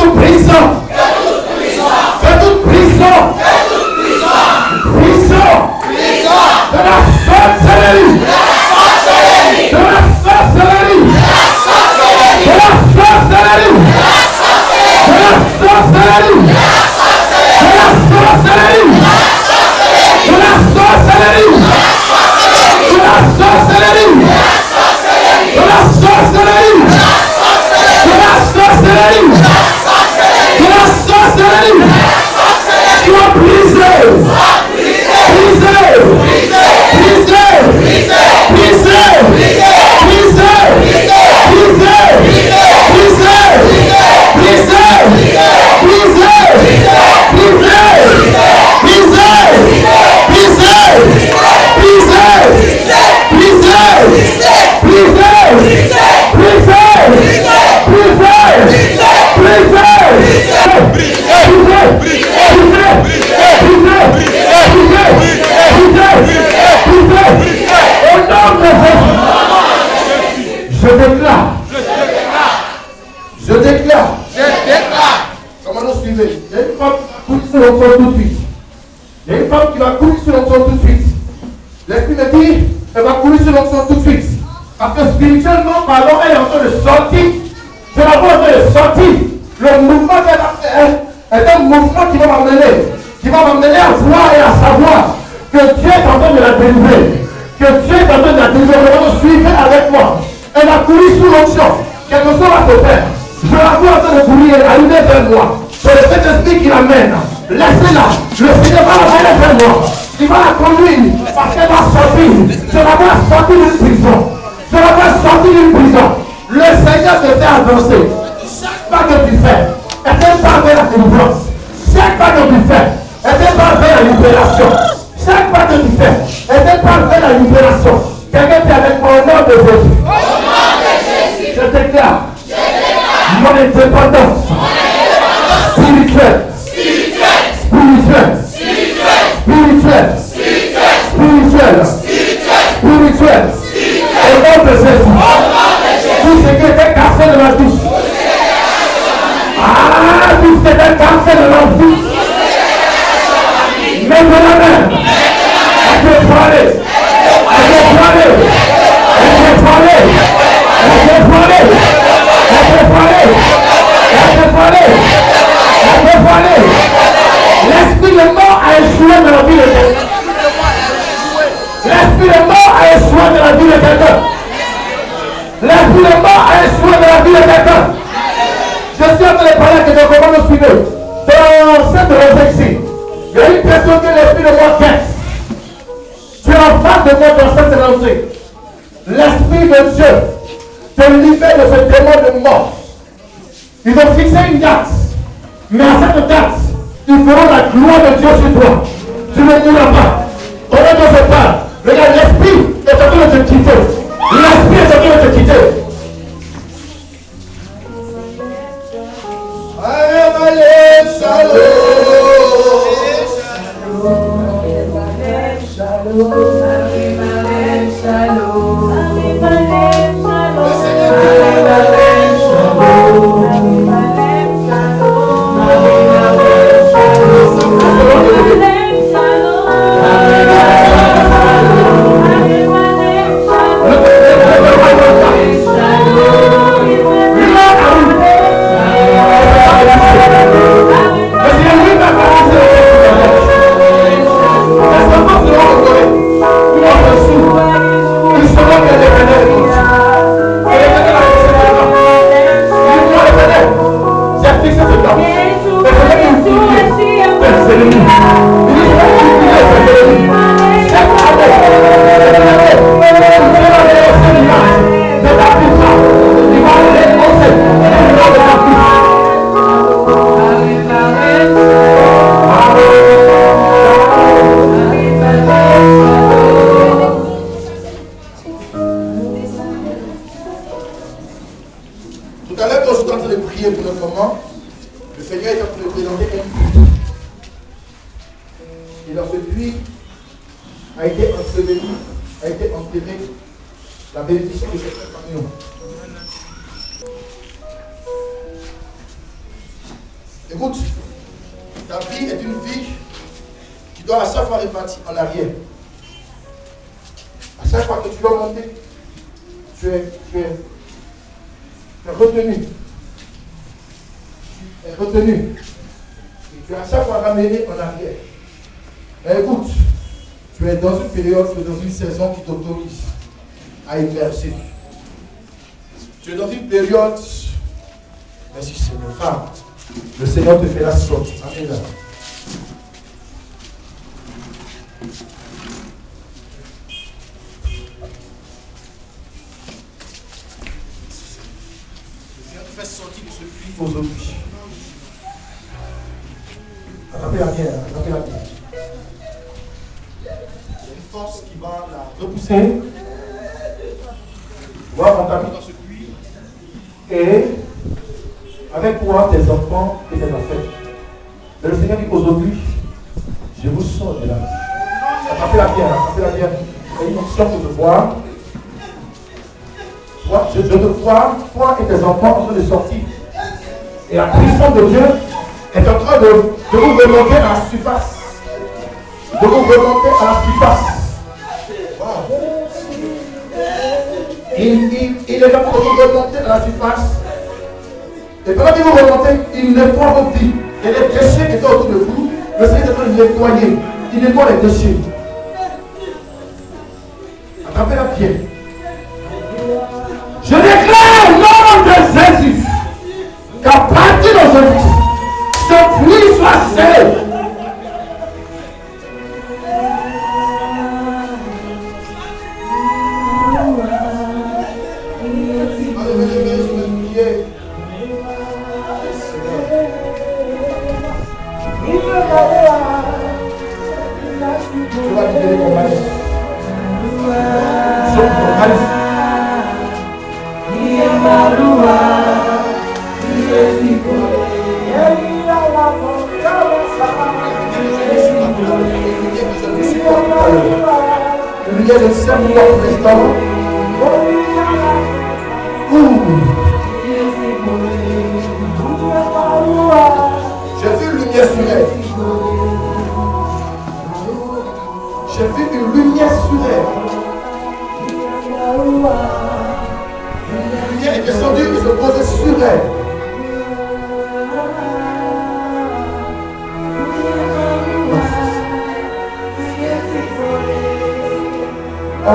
toute prison, de toute prison, prison, de la sorcellerie, de la sorcellerie, de la sorcellerie, de la sorcellerie, de la sorcellerie, de la sorcellerie, de la sorcellerie, de la sorcellerie, de la sorcellerie, de la sorcellerie, sois brisé, brisé, brisé, brisé, je déclare. Comment nous suivez? Il y a une femme qui courir sur l'enfant tout de suite. Il y a une femme qui va courir sur l'enfant tout de suite. L'esprit me dit, elle va courir sur l'enfant tout de suite. Parce que spirituellement parlant, elle est en train de sortir. Je la vois en train de sortir. Le mouvement qu'elle va faire est un mouvement qui va m'amener à voir et à savoir que Dieu est en train de la délivrer. Que Dieu est en train de la délivrer. Vous suivez avec moi. Elle va courir sous l'onction. Quelque chose va se faire. Je la vois en train de courir, arriver vers moi. C'est le Saint-Esprit qui l'amène. Laissez-la. Le Seigneur va l'amener vers moi. Il va la conduire parce qu'elle va sortir. Je la vois sortir d'une prison. Je la vois sortir d'une prison. Le Seigneur te fait avancer. Chaque pas que tu fais est un pas vers la délivrance. Chaque pas que tu fais est un pas vers la libération. Chaque pas que tu fais est un pas vers la libération. Quelqu'un qui est avec moi au nom de Jésus. Je déclare mon indépendance spirituelle, spirituelle, spirituelle, spirituelle, spirituelle. Au nom de Jésus. Tout ce qui était cassé de la vie. Ah, tout ce qui était cassé de la vie. Maintenant même. Elle peut parler. Elle peut parler. Elle peut parler. Elle peut parler. Elle peut parler. Elle peut parler. Elle peut parler. L'esprit de mort a échoué dans la vie de quelqu'un. L'esprit de mort a échoué dans la vie de quelqu'un. L'esprit de mort a échoué dans la vie de quelqu'un. Je suis en train de parler à quelqu'un, comment nous suivez? Dans cette réflexion, il y a une personne que l'esprit de mort guette. Tu es en face de moi dans cette lancée. L'esprit de Dieu te libère de ce démon de mort. Ils ont fixé une date. Mais à cette date, ils feront la gloire de Dieu sur toi. Tu ne mourras pas. Ton nom ne se parle. Regarde, l'esprit est en train de te quitter. L'esprit est en train de te quitter. Allez, shalom. Écoute, ta vie est une vie qui doit à chaque fois repartir en arrière. À chaque fois que tu dois monter, tu es retenu. Tu es retenu. Et tu es à chaque fois ramené en arrière. Mais écoute, tu es dans une période, tu es dans une saison qui t'autorise à émerger. Tu es dans une période, merci Seigneur, femme, le Seigneur te fait la sortie. Amen. Le Seigneur te fait sortir de ce puits aujourd'hui. Attrapez-la bien, attrapez-la bien. Il y a une force qui va la repousser. Voir on t'a mis dans ce puits. Et avec toi, tes enfants et tes affaires. Mais le Seigneur dit aujourd'hui, je vous sors de là. Attrapez-la bien, attrapez-la bien. Il y a une option que je vois. Je te vois, toi et tes enfants en train de sortir. Et la puissance de Dieu est en train de vous remonter à la surface. De vous remonter à la surface. Wow. Il est en train de vous remonter à la surface. Et pendant que vous remontez, il nettoie votre vie. Et les déchets qui étaient autour de vous, le Seigneur est en train de nettoyer. Il nettoie les déchets. Attrapez-la bien. Je déclare au nom de Jésus qu'à partir d'aujourd'hui, ce puits soit scellé. Tu vas libérer ton mari. Sauve ton mari. Le lumière de Saint-Paul pour l'instant. J'ai vu une lumière sur elle. J'ai vu une lumière sur elle. La lumière est descendue et se posait sur elle. Oh.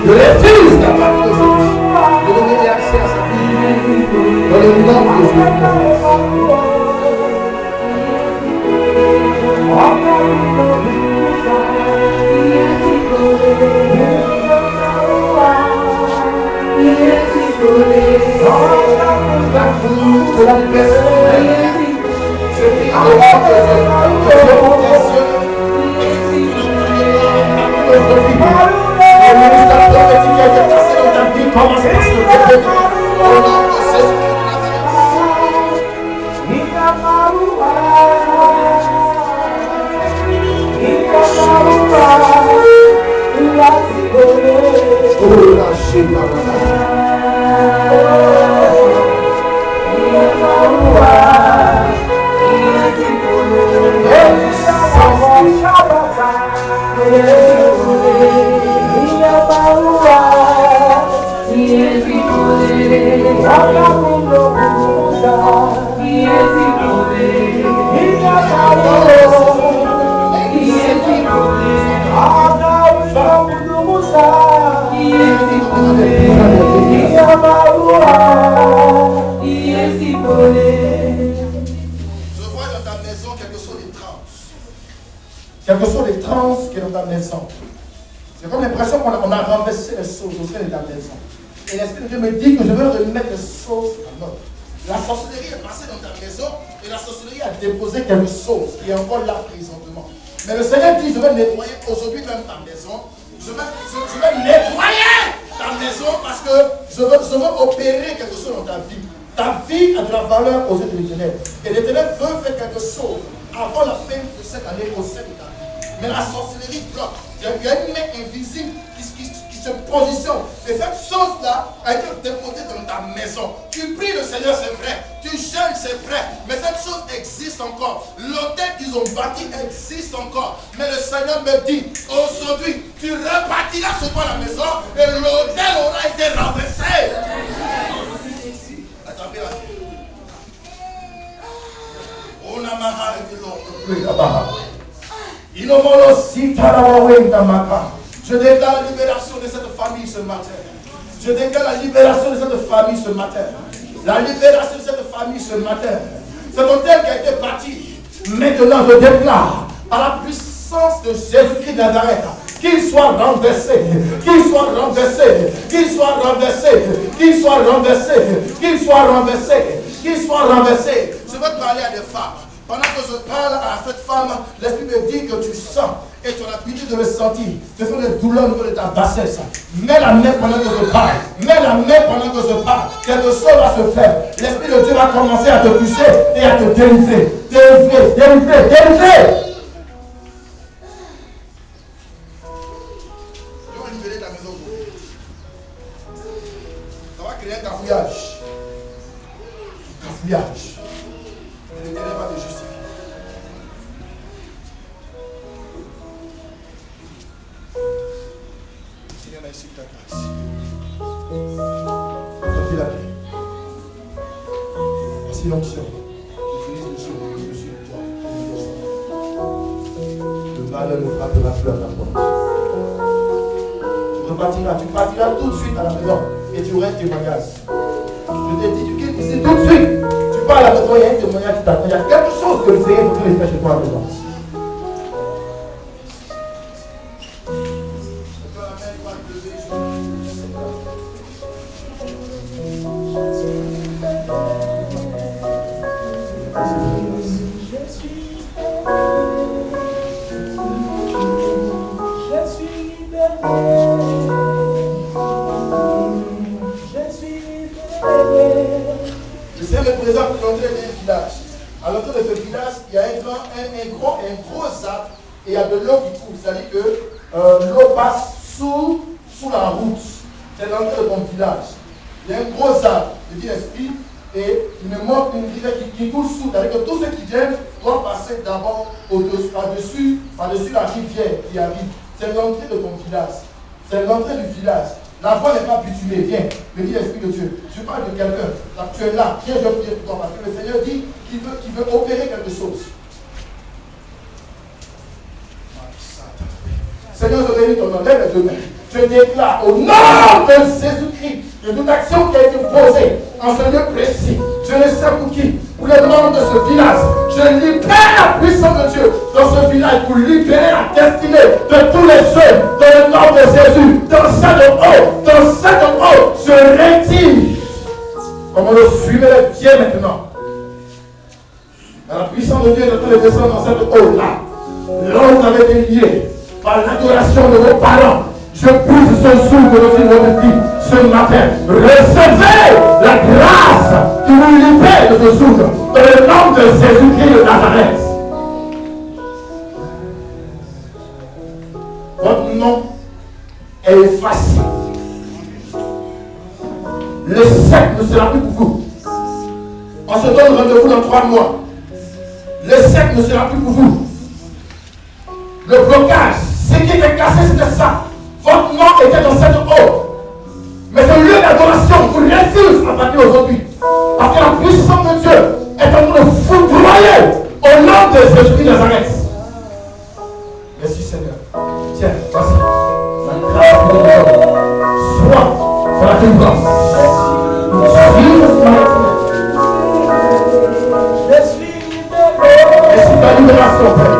Je refuse la partie de Jésus. De donner accès à sa vie. Dans le nom de Jésus. De la personne. Je prie en nom de Jésus. Le ministère prophétique qui a été placé dans ta vie commence par se lever. Au nom de Jésus quelles que soient les trans qui sont dans ta maison. J'ai comme l'impression qu'on a renversé les choses au sein de ta maison. Et l'Esprit de Dieu me dit que je veux veux remettre les choses en ordre. La sorcellerie est passée dans ta maison et la sorcellerie a déposé quelque chose qui est encore là présentement. Mais le Seigneur dit, je vais nettoyer aujourd'hui même ta maison. Je vais nettoyer ta maison parce que je veux opérer quelque chose dans ta vie. Ta vie a de la valeur aux yeux de l'Éternel. Et l'Éternel veut faire quelque chose avant la fin de cette année au sein de ta vie. Mais la sorcellerie bloque. Il y a une main invisible qui se positionne. Et cette chose-là a été déposée dans ta maison. Tu pries le Seigneur, c'est vrai. Tu jeûnes, c'est vrai. Mais cette chose existe encore. L'autel qu'ils ont bâti existe encore. Mais le Seigneur me dit, aujourd'hui, tu rebâtiras sur toi la maison et l'autel aura été renversé. Attrapez la vie. On a marre de l'autre. Je déclare la libération de cette famille ce matin. Je déclare la libération de cette famille ce matin. La libération de cette famille ce matin. Cet hôtel qui a été bâti. Maintenant, je déclare par la puissance de Jésus-Christ de Nazareth qu'il soit renversé, qu'il soit renversé, qu'il soit renversé, qu'il soit renversé, qu'il soit renversé, qu'il soit renversé. Je veux parler à des femmes. Pendant que je parle à cette femme, l'Esprit me dit que tu sens et tu as l'habitude de le sentir. Tu fais des douleurs au niveau de ta bassesse. Mets la main pendant que je parle. Mets la main pendant que je parle. Quelque chose va se faire. L'Esprit de Dieu va commencer à te toucher et à te délivrer. Délivrer, délivrer, délivrer. Je vais libérer ta maison. Ça va créer un cafouillage. Cafouillage. L'Éternel va te justifier. Seigneur, merci de ta grâce. Merci la paix. Merci l'onction. Je finis dessus toi. Le malheur ne frappera plus à ta porte. Tu repartiras, tu partiras tout de suite à la maison et tu auras un témoignage. Je t'ai dit, tu quittes ici tout de suite. Tu pars à la maison, il y a un témoignage qui t'attend. Il y a quelque chose que le Seigneur veut faire chez toi à la maison. À l'entrée de ce village, il y a un gros arbre et il y a de l'eau qui coule. C'est-à-dire que l'eau passe sous la route. C'est l'entrée de ton village. Il y a un gros arbre, je dis l'esprit, et il me montre une rivière qui coule sous. C'est-à-dire que tous ceux qui viennent doivent passer d'abord par-dessus la rivière qui arrive. C'est l'entrée de ton village. C'est l'entrée du village. La voie n'est pas bitumée, viens, me dit l'Esprit de Dieu. Je parle de quelqu'un, tu es là, viens, je vais prier pour toi, parce que le Seigneur dit qu'il veut opérer quelque chose. Seigneur, je bénis ton nom, lève les deux mains. Je déclare au nom de Jésus-Christ que toute action qui a été posée en ce lieu précis, je ne sais pour qui, pour les membres de ce village, je libère la puissance de Dieu dans ce village pour libérer la destinée de tous les jeunes dans le nom de Jésus. Dans cette eau, je retire. Comme on le suivait les pieds maintenant. Dans la puissance de Dieu de tous les descendants dans cette eau-là. Là où vous avez été liés par l'adoration de vos parents. Je pousse ce souffle de votre vie ce matin. Recevez la grâce qui vous libère de ce souffle. Dans le nom de Jésus-Christ de Nazareth. Votre nom est effacé. Le sec ne sera plus pour vous. On se donne rendez-vous dans 3 mois. Le sec ne sera plus pour vous. Le blocage, ce qui était cassé, c'était ça. Votre nom était dans cette eau. Mais ce lieu d'adoration vous refuse à partir d'aujourd'hui. Parce que la puissance de Dieu est en train de foudroyer au nom de Jésus-Christ de Nazareth. Merci Seigneur. Tiens, voici. La grâce de Dieu. Sois pour la délivrance. Je suis libéré. Et c'est ta libération, Père.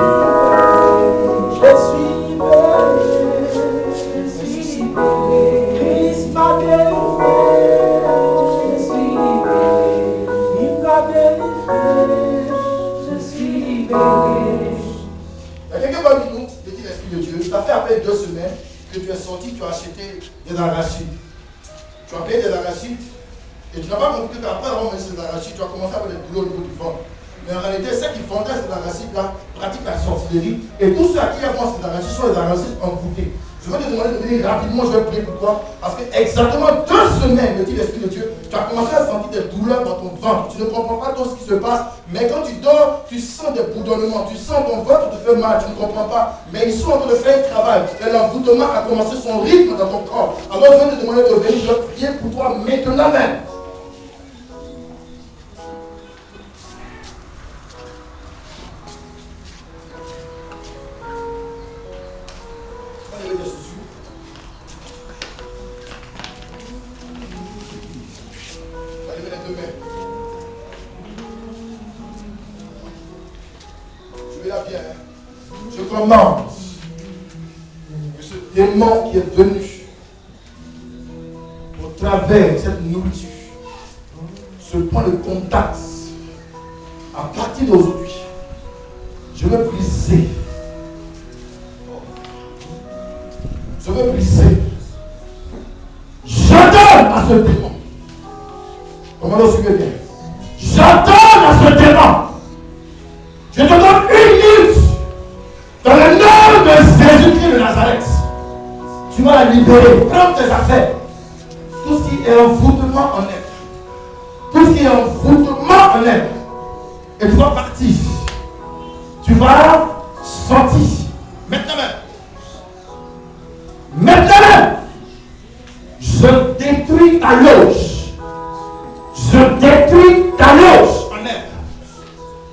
des arachides. Tu as payé des arachides et tu n'as pas compris qu'après avoir mangé ces arachides, tu as commencé à avoir des douleurs au niveau du ventre. Mais en réalité, ceux qui vendaient ces arachides-là pratiquent la sorcellerie. Et tous ceux à qui avons ces arachides sont les arachides envoûtés. Je vais te demander de venir rapidement, je vais prier pour toi. Parce que exactement 2 semaines, me dit l'Esprit de Dieu, tu as commencé à sentir des douleurs dans ton ventre. Tu ne comprends pas tout ce qui se passe. Mais quand tu dors, tu sens des bourdonnements. Tu sens ton ventre te fait mal. Tu ne comprends pas. Mais ils sont en train de faire un travail. Et l'envoûtement a commencé son rythme dans ton corps. Alors je vais te demander de venir, je vais prier pour toi maintenant même. Je commande que ce démon qui est venu au travers de cette nourriture, ce point de contact, à partir d'aujourd'hui, je veux briser. Je veux briser. J'ordonne à ce démon. Comment le suivez bien? J'ordonne à ce démon. Je te donne 1 minute. Dans le nom de Jésus-Christ de Nazareth, tu vas la libérer. Prends tes affaires. Tout ce qui est envoûtement en elle. Tout ce qui est envoûtement en elle. Et tu vas partir. Tu vas sortir. Maintenant même. Maintenant même. Je détruis ta loge. Je détruis ta loge en elle.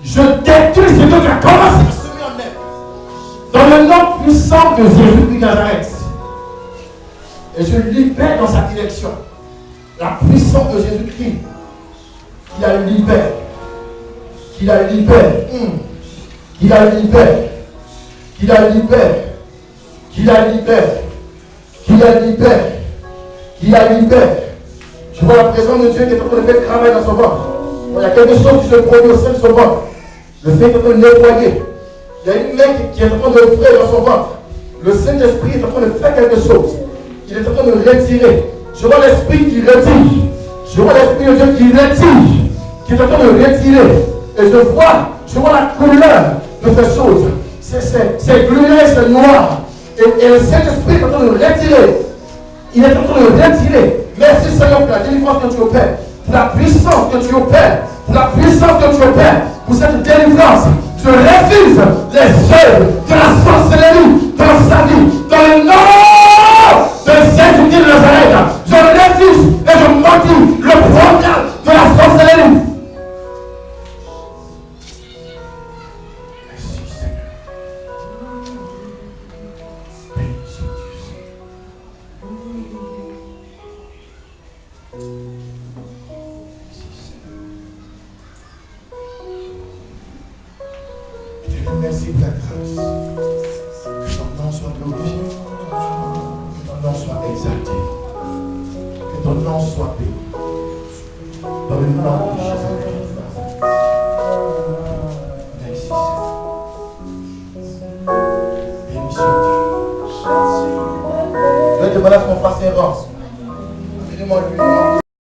Je détruis ce que tu as commencé à semer en elle. Dans le nom puissant de Jésus-Christ de Nazareth. Et je libère dans sa direction la puissance de Jésus-Christ qui la libère. Qui la libère. Qui la libère. Qui la libère. Qui la libère. Qui la libère. Qui la libère. Je vois la présence de Dieu qui est en train de faire travail dans son ventre. Il y a quelque chose qui se produit au sein de son ventre. Le Seigneur est en train de nettoyer. Il y a une main qui est en train de frire dans son ventre. Le Saint-Esprit est en train de faire quelque chose. Il est en train de retirer. Je vois l'Esprit qui retire. Je vois l'Esprit de Dieu qui retire. Qui est en train de retirer. Et je vois la couleur de ces choses. C'est gluant, c'est noir. Et le Saint-Esprit est en train de retirer. Il est en train de retirer. Merci Seigneur pour la délivrance que tu opères. Pour la puissance que tu opères. Pour la puissance que tu opères. Pour cette délivrance. Je refuse les œuvres de la sorcellerie dans sa vie. Dans le nom de Jésus-Christ de Nazareth. Je refuse et je maudis le programme de la sorcellerie. Merci pour la grâce. Que ton nom soit glorifié. Que ton nom soit exalté. Que ton nom soit béni. Dans le nom de Jésus-Christ. Merci Seigneur. Béni soit Dieu. Je vais demander à mon frère Saint-Roch. Amenez-moi lui.